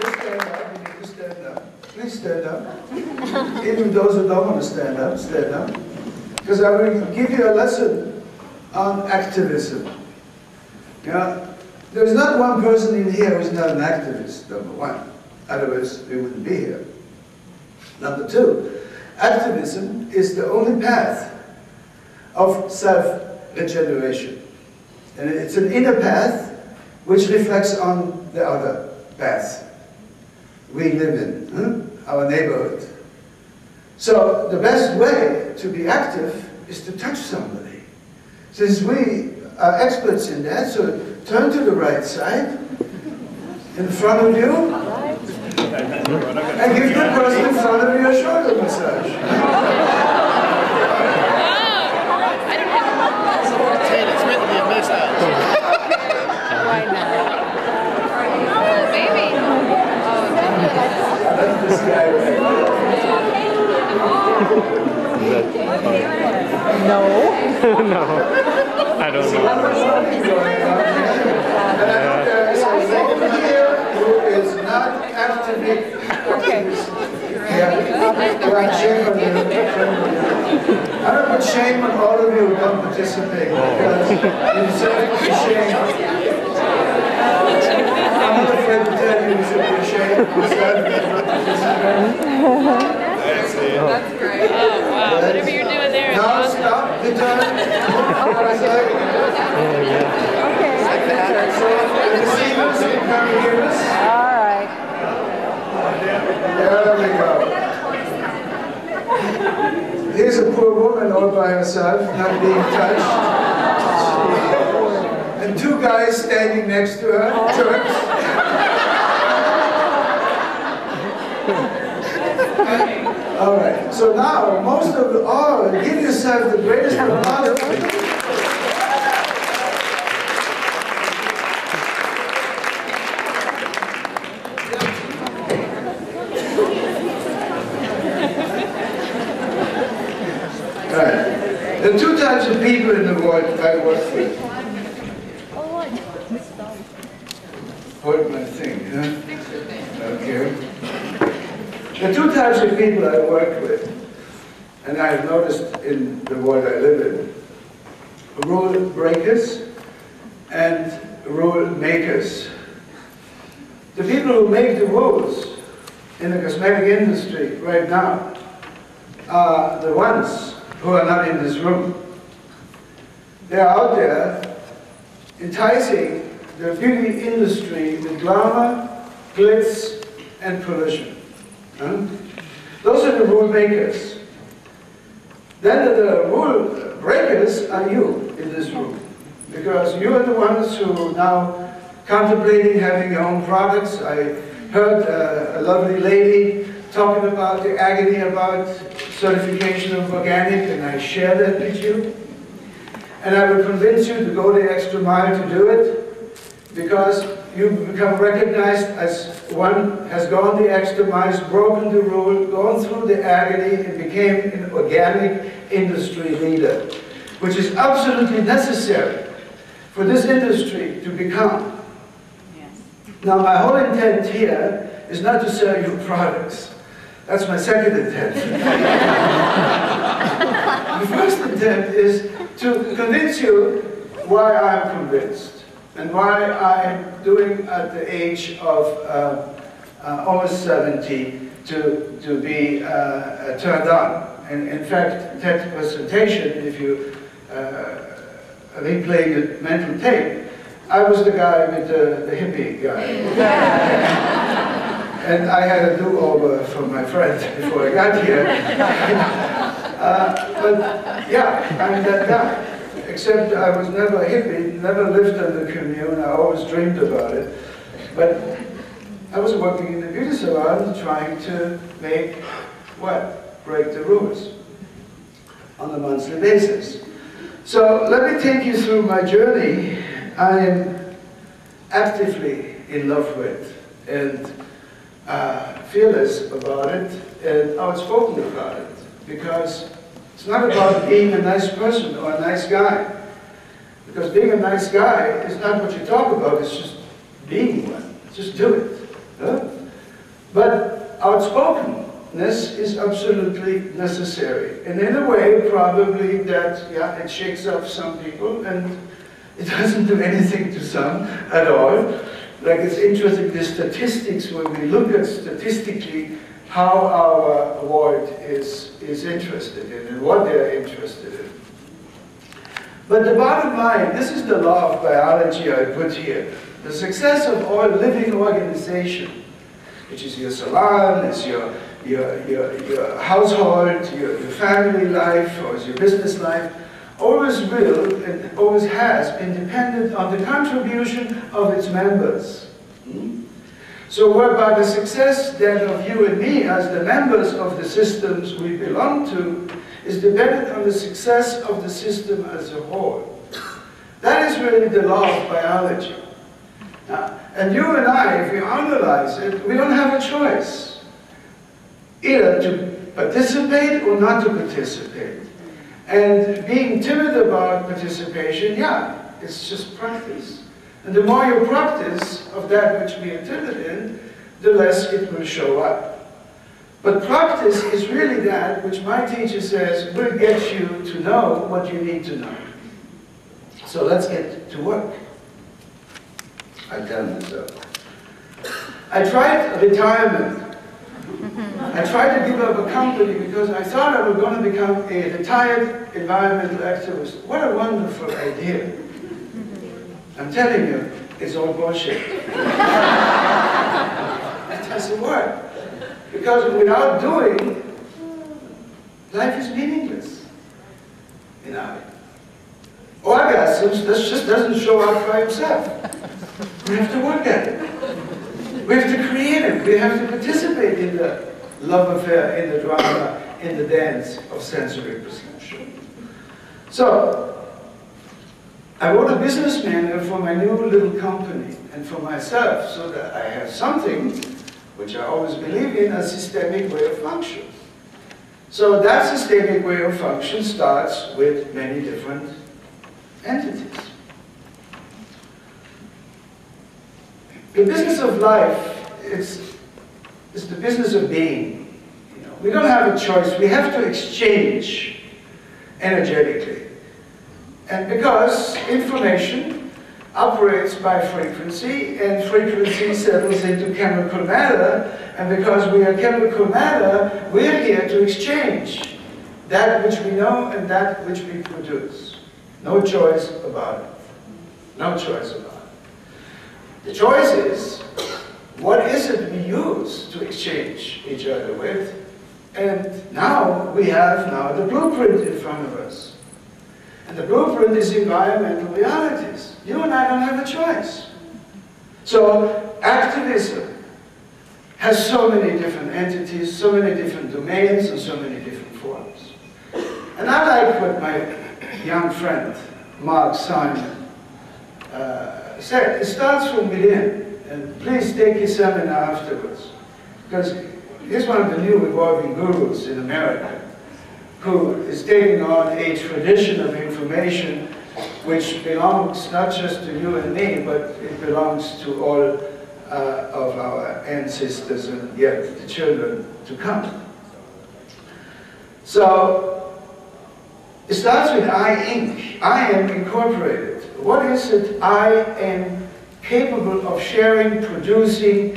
stand up. You need to stand up. Please stand up. Even those who don't want to stand up, stand up. Because I will give you a lesson on activism. You know, there's not one person in here who's not an activist, number one. Otherwise, we wouldn't be here. Number two, activism is the only path of self-regeneration. And it's an inner path which reflects on the other path we live in, our neighborhood. So the best way to be active is to touch somebody. Since we are experts in that, so turn to the right side, in front of you, and give the person in front of you a shoulder massage. It's meant to be a massage. Why not? Baby. That's this guy right No. No, I don't know. And I know there is a lady here who is not actively. Okay. Yeah, shame on you. I don't put shame on all of you who don't participate, because you deserve to be ashamed. I'm not afraid to tell you should be ashamed of yourself if you don't participate. That's great. Oh, wow. Whatever you're doing there. Now stop, return. Okay. So, the receivers will come here. All right. There we go. Here's a poor woman all by herself, not being touched. And two guys standing next to her, jerks. All right, so now, most of the, give yourself the greatest applause. Right. There are two types of people in the world I work with. Hold my thing, huh? Okay. There are two types of people I work with, and I've noticed in the world I live in. Rule breakers and rule makers. The people who make the rules in the cosmetic industry right now are the ones who are not in this room. They're out there enticing the beauty industry with glamour, glitz, and pollution. Those are the rule makers. Then the rule breakers are you in this room, because you are the ones who are now contemplating having your own products. I heard a lovely lady talking about the agony about certification of organic, and I share that with you. And I will convince you to go the extra mile to do it, because you become recognized as one has gone the extra mile, has broken the rule, gone through the agony, and became an organic industry leader, which is absolutely necessary for this industry to become. Yes. Now, my whole intent here is not to sell you products. That's my second intent. The first intent is to convince you why I'm convinced, and why I'm doing at the age of almost 70 to be turned on. And in fact, that presentation, if you replay the mental tape, I was the guy with the hippie guy. And I had a do-over from my friend before I got here. But yeah, I'm that guy. Except I was never a hippie, never lived in the commune, I always dreamed about it. But I was working in the beauty salon trying to make, what? Break the rules on a monthly basis. So let me take you through my journey I am actively in love with, and fearless about it, and outspoken about it, because it's not about being a nice person or a nice guy. Because being a nice guy is not what you talk about, it's just being one. Just do it. Huh? But outspokenness is absolutely necessary. And in a way, probably that, yeah, it shakes up some people and it doesn't do anything to some at all. Like it's interesting, the statistics, when we look at statistically how our world is interested in and what they're interested in. But the bottom line, this is the law of biology I put here. The success of all living organization, which is your salon, is your household, your family life, or your business life, always will and always has been dependent on the contribution of its members. So whereby the success then of you and me as the members of the systems we belong to is dependent on the success of the system as a whole. That is really the law of biology. And you and I, if we analyze it, we don't have a choice. Either to participate or not to participate. And being timid about participation, yeah, it's just practice. And the more you practice of that which we are timid in, the less it will show up. But practice is really that which my teacher says will get you to know what you need to know. So let's get to work. I tell myself. I tried retirement. I tried to give up a company because I thought I was going to become a retired environmental activist. What a wonderful idea. I'm telling you, it's all bullshit. It doesn't work. Because without doing, life is meaningless. You know, orgasms, this just doesn't show up by itself. We have to work at it. We have to create it. We have to participate in the love affair, in the drama, in the dance of sensory perception. So, I wrote a business manual for my new little company and for myself so that I have something which I always believe in, a systemic way of function. So that systemic way of function starts with many different entities. The business of life is the business of being. You know, we don't have a choice. We have to exchange energetically. And because information operates by frequency, and frequency settles into chemical matter, and because we are chemical matter, we're here to exchange that which we know and that which we produce. No choice about it. No choice about it. The choice is, what is it we use to exchange each other with? And now we have the blueprint in front of us. And the blueprint is environmental realities. You and I don't have a choice. So activism has so many different entities, so many different domains, and so many different forms. And I like what my young friend, Mark Simon, said. It starts from within. And please take his seminar afterwards. Because he's one of the new evolving gurus in America, who is taking on a tradition of information which belongs not just to you and me, but it belongs to all of our ancestors and yet the children to come. So it starts with I Inc. I am incorporated. What is it I am capable of sharing, producing,